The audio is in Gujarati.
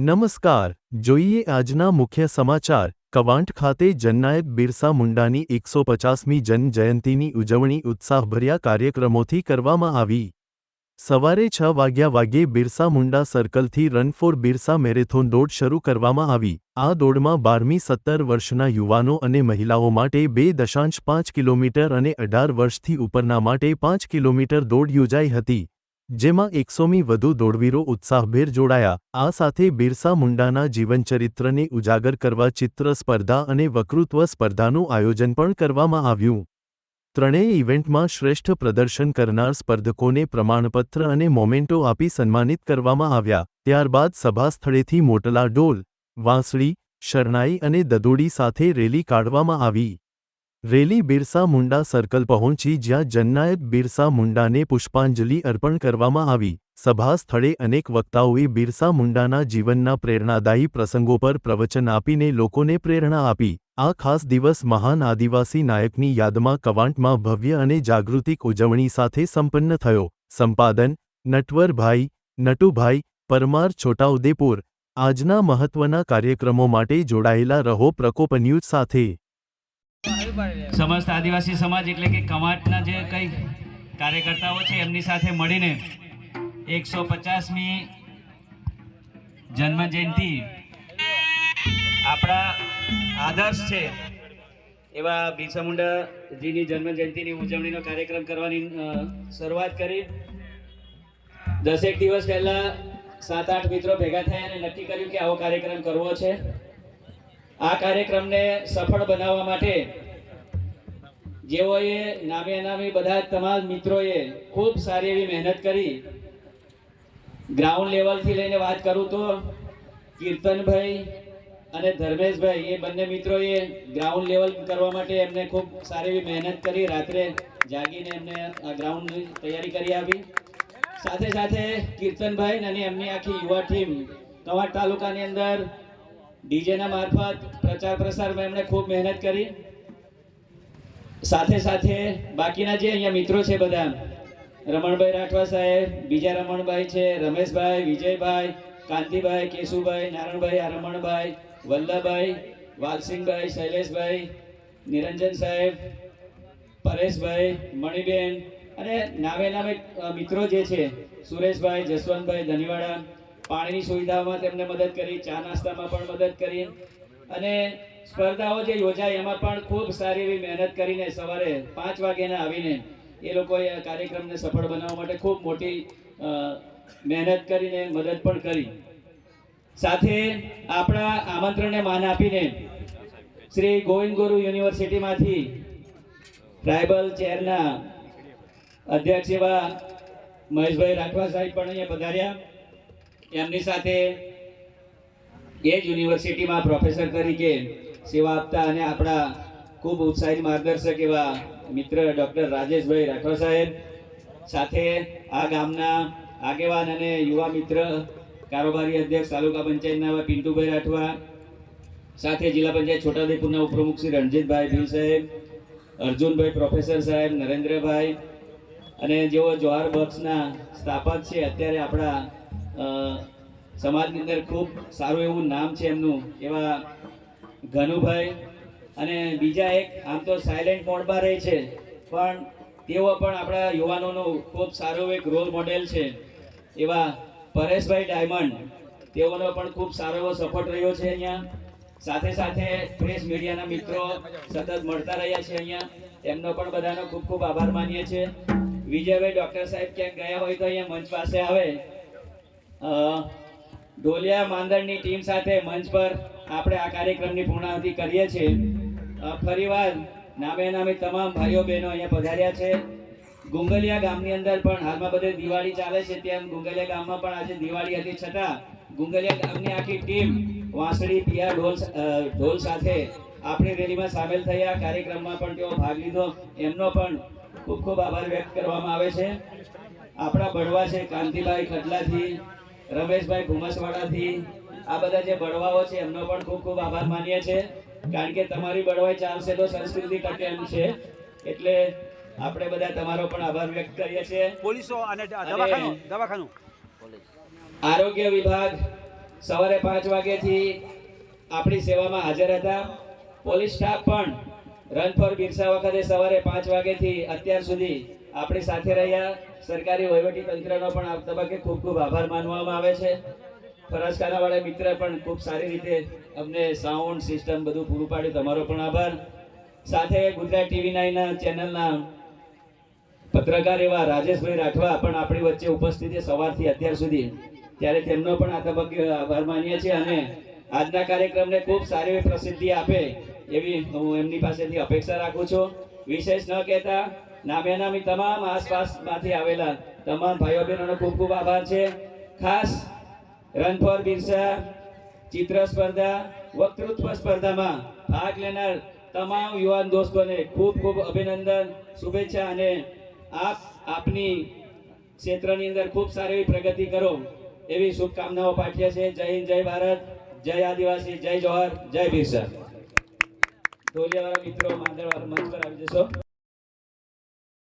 નમસ્કાર, જોઈએ આજના મુખ્ય સમાચાર। કવાંટ ખાતે જનનાયક બિરસા મુંડાની 150મી જન્મ જયંતીની ઉજવણી ઉત્સાહભર્યા કાર્યક્રમોથી કરવામાં આવી। સવારે 6 વાગ્યે બિરસા મુંડા સર્કલથી રન ફોર બિરસા મેરેથોન દોડ શરૂ કરવામાં આવી। આ દોડમાં 12મી 17 વર્ષના યુવાનો અને મહિલાઓ માટે 2.5 કિલોમીટર અને 18 વર્ષથી ઉપરના માટે 5 કિલોમીટર દોડ યોજાઈ હતી, જેમાં 100મી વધુ દોડવીરો ઉત્સાહભેર જોડાયા। આ સાથે બિરસા મુંડાના જીવનચરિત્રને ઉજાગર કરવા ચિત્ર સ્પર્ધા અને વક્તૃત્વ સ્પર્ધાનું આયોજન પણ કરવામાં આવ્યું। ત્રણેય ઇવેન્ટમાં શ્રેષ્ઠ પ્રદર્શન કરનાર સ્પર્ધકોને પ્રમાણપત્ર અને મોમેન્ટો આપી સન્માનિત કરવામાં આવ્યા। ત્યારબાદ સભા સ્થળેથી મોટલા ઢોલ, વાંસળી, શરણાઈ અને દદોડી સાથે રેલી કાઢવામાં આવી। રેલી બિરસા મુંડા સર્કલ પહોંચી, જ્યાં જનનાયક બિરસા મુંડાને પુષ્પાંજલિ અર્પણ કરવામાં આવી। સભા સ્થળે અનેક વક્તાઓએ બિરસા મુંડાના જીવનના પ્રેરણાદાયી પ્રસંગો પર પ્રવચન આપીને લોકોને પ્રેરણા આપી। આ ખાસ દિવસ મહાન આદિવાસી નાયકની યાદમાં કવાંટમાં ભવ્ય અને જાગૃતિક ઉજવણી સાથે સંપન્ન થયો। સંપાદન નટવરભાઈ નટુભાઈ પરમાર, છોટાઉદેપુર। આજના મહત્વના કાર્યક્રમો માટે જોડાયેલા રહો પ્રકોપ ન્યૂઝ સાથે। समस्त आदिवासी समाज એટલે કે કવાંટના જે કઈ કાર્યકર્તાઓ છે એમની સાથે મળીને 150મી જન્મ જયંતિ આપણા આદર્શ છે એવા બિરસા મુંડાજીની જન્મ જયંતિની ઉજવણીનો કાર્યક્રમ કરવાની શરૂઆત કરી। 10 દિવસ પહેલા 7-8 મિત્રો ભેગા થયા અને નક્કી કર્યું કે આવો કાર્યક્રમ કરવો છે। આ કાર્યક્રમને સફળ બનાવવા માટે જેઓએ નામે અનામી બધા તમામ મિત્રોએ ખૂબ સારી એવી મહેનત કરી। ગ્રાઉન્ડ લેવલથી લઈને વાત કરું તો કીર્તનભાઈ અને ધર્મેશભાઈ એ બંને મિત્રોએ ગ્રાઉન્ડ લેવલ કરવા માટે એમને ખૂબ સારી એવી મહેનત કરી। રાત્રે જાગીને એમને આ ગ્રાઉન્ડની તૈયારી કરી આવી। સાથે સાથે કીર્તનભાઈ અને એમની આખી યુવા ટીમ કવાંટ તાલુકાની અંદર ડીજેના મારફત પ્રચાર પ્રસારમાં એમણે ખૂબ મહેનત કરી। સાથે સાથે બાકીના જે અહીંયા મિત્રો છે બધા રમણભાઈ રાઠવા સાહેબ, બીજા રમણભાઈ છે, રમેશભાઈ, વિજયભાઈ, કાંતિભાઈ, કેશુભાઈ, નારણભાઈ, રમણભાઈ, વલ્લભભાઈ, વાલસિંહભાઈ, શૈલેષભાઈ, નિરંજન સાહેબ, પરેશભાઈ, મણિબેન અને નામે નામે મિત્રો જે છે સુરેશભાઈ, જસવંતભાઈ, ધનીવાડા, પાણીની સુવિધામાં તેમને મદદ કરી, ચા નાસ્તામાં પણ મદદ કરી અને સ્પર્ધાઓ જે યોજાય એમાં પણ ખૂબ સારી એવી મહેનત કરીને સવારે 5 વાગ્યાના આવીને એ લોકોએ આ કાર્યક્રમને સફળ બનાવવા માટે ખૂબ મોટી મહેનત કરીને મદદ પણ કરી। સાથે આપણા આમંત્રણને માન આપીને શ્રી ગોવિંદ ગુરુ યુનિવર્સિટીમાંથી ટ્રાઇબલ ચેરના અધ્યક્ષ એવા મહેશભાઈ રાઠવા સાહેબ પણ અહીંયા પધાર્યા। એમની સાથે એ જ યુનિવર્સિટીમાં પ્રોફેસર તરીકે સેવા આપતા અને આપણા ખૂબ ઉત્સાહિત માર્ગદર્શક એવા મિત્ર ડૉક્ટર રાજેશભાઈ રાઠવા સાહેબ, સાથે આ ગામના આગેવાન અને યુવા મિત્ર કારોબારી અધ્યક્ષ તાલુકા પંચાયતના એવા પિન્ટુભાઈ રાઠવા, સાથે જિલ્લા પંચાયત છોટાઉદેપુરના ઉપપ્રમુખ શ્રી રણજીતભાઈ ભીલ સાહેબ, અર્જુનભાઈ પ્રોફેસર સાહેબ, નરેન્દ્રભાઈ અને જેઓ જોહાર બક્સના સ્થાપક છે, અત્યારે આપણા સમાજની અંદર ખૂબ સારું એવું નામ છે એમનું એવા ઘનુભાઈ અને બીજા એક આમ તો સાયલેન્ટ મોડમાં રહે છે પણ તેઓ પણ આપણા યુવાનોનું ખૂબ સારું એક રોલ મોડેલ છે એવા પરેશભાઈ ડાયમંડ, તેઓનો પણ ખૂબ સારો એવો સપોર્ટ રહ્યો છે અહીંયા। સાથે સાથે પ્રેસ મીડિયાના મિત્રો સતત મળતા રહ્યા છે અહીંયા, એમનો પણ બધાનો ખૂબ ખૂબ આભાર માનીએ છીએ। વિજયભાઈ ડૉક્ટર સાહેબ ક્યાંક ગયા હોય તો અહીંયા મંચ પાસે આવે। ઢોલિયા માંદળની ટીમ સાથે મંચ પર આપણે આ કાર્યક્રમની પૂર્ણાહુતિ કરીએ છીએ। ફરીવાર નામે નામે તમામ ભાઈઓ બહેનો અહીંયા પધાર્યા છે। ગુંગલિયા ગામની અંદર પણ હાલમાં બધે દિવાળી ચાલે છે, ત્યાં ગુંગલિયા ગામમાં પણ આજે દિવાળી હતી છતાં ગુંગલિયા ગામની આખી ટીમ વાંસળી, પિયા, ઢોલ સાથે આપણી રેલીમાં સામેલ થયા। કાર્યક્રમમાં પણ તેઓ ભાગ લીધો, એમનો પણ ખૂબ ખૂબ આભાર વ્યક્ત કરવામાં આવે છે। આપણા બળવા છે કાંતિભાઈ ખટલાથી, રમેશભાઈ ભુમસવાડાથી, આ બધા જે બળવાઓ છે એમનો પણ ખૂબ ખૂબ આભાર માનીએ છીએ, કારણ કે તમારી બળવાઈ ચાલશે તો સંસ્કૃતિ ટકે એમ છે, એટલે આપણે બધા તમારો પણ આભાર વ્યક્ત કરીએ છીએ। પોલીસો અને દવાખાનું આરોગ્ય વિભાગ સવારે 5 વાગ્યાથી આપણી સેવામાં હાજર હતા. પોલીસ સ્ટાફ પણ રન ફોર બિરસા વખતે સવારે 5 વાગ્યાથી અત્યાર સુધી આપણી સાથે રહ્યા. સરકારી વહીવટી તંત્રનો પણ આ તબક્કે ખૂબ ખૂબ આભાર માનવામાં આવે છે. ફરજખાનાવાળા મિત્ર પણ ખૂબ સારી રીતે અમને સાઉન્ડ સિસ્ટમ બધું પૂરું પાડ્યું, તમારો પણ આભાર. સાથે ગુજરાત ટીવી 9 ચેનલના પત્રકાર એવા રાજેશભાઈ રાઠવા પણ આપણી વચ્ચે ઉપસ્થિત છે સવારથી અત્યાર સુધી, ત્યારે તેમનો પણ આ તબક્કે આભાર માનીએ છીએ અને આજના કાર્યક્રમને ખૂબ સારી એવી પ્રસિદ્ધિ આપે એવી હું એમની પાસેથી અપેક્ષા રાખું છું. વિશેષ ન કહેતા નામે નામી તમામ આસપાસમાંથી આવેલા તમામ ભાઈઓ બહેનોનો ખૂબ ખૂબ આભાર છે. ખાસ રન ફોર બિરસા ચિત્ર સ્પર્ધા વક્તૃત્વ સ્પર્ધામાં ભાગ લેનાર તમામ યુવાન દોસ્તોને ખૂબ ખૂબ અભિનંદન, શુભેચ્છા અને આપની ક્ષેત્રની અંદર ખૂબ સારી એવી પ્રગતિ કરો એવી શુભકામનાઓ પાઠવીએ છીએ. જય હિન્દ, જય ભારત, જય આદિવાસી, જય જોહર, જય બિરસા. ઢોલિયાવાળા મિત્રો માંડળવાળા મંચ પર આવી જશો.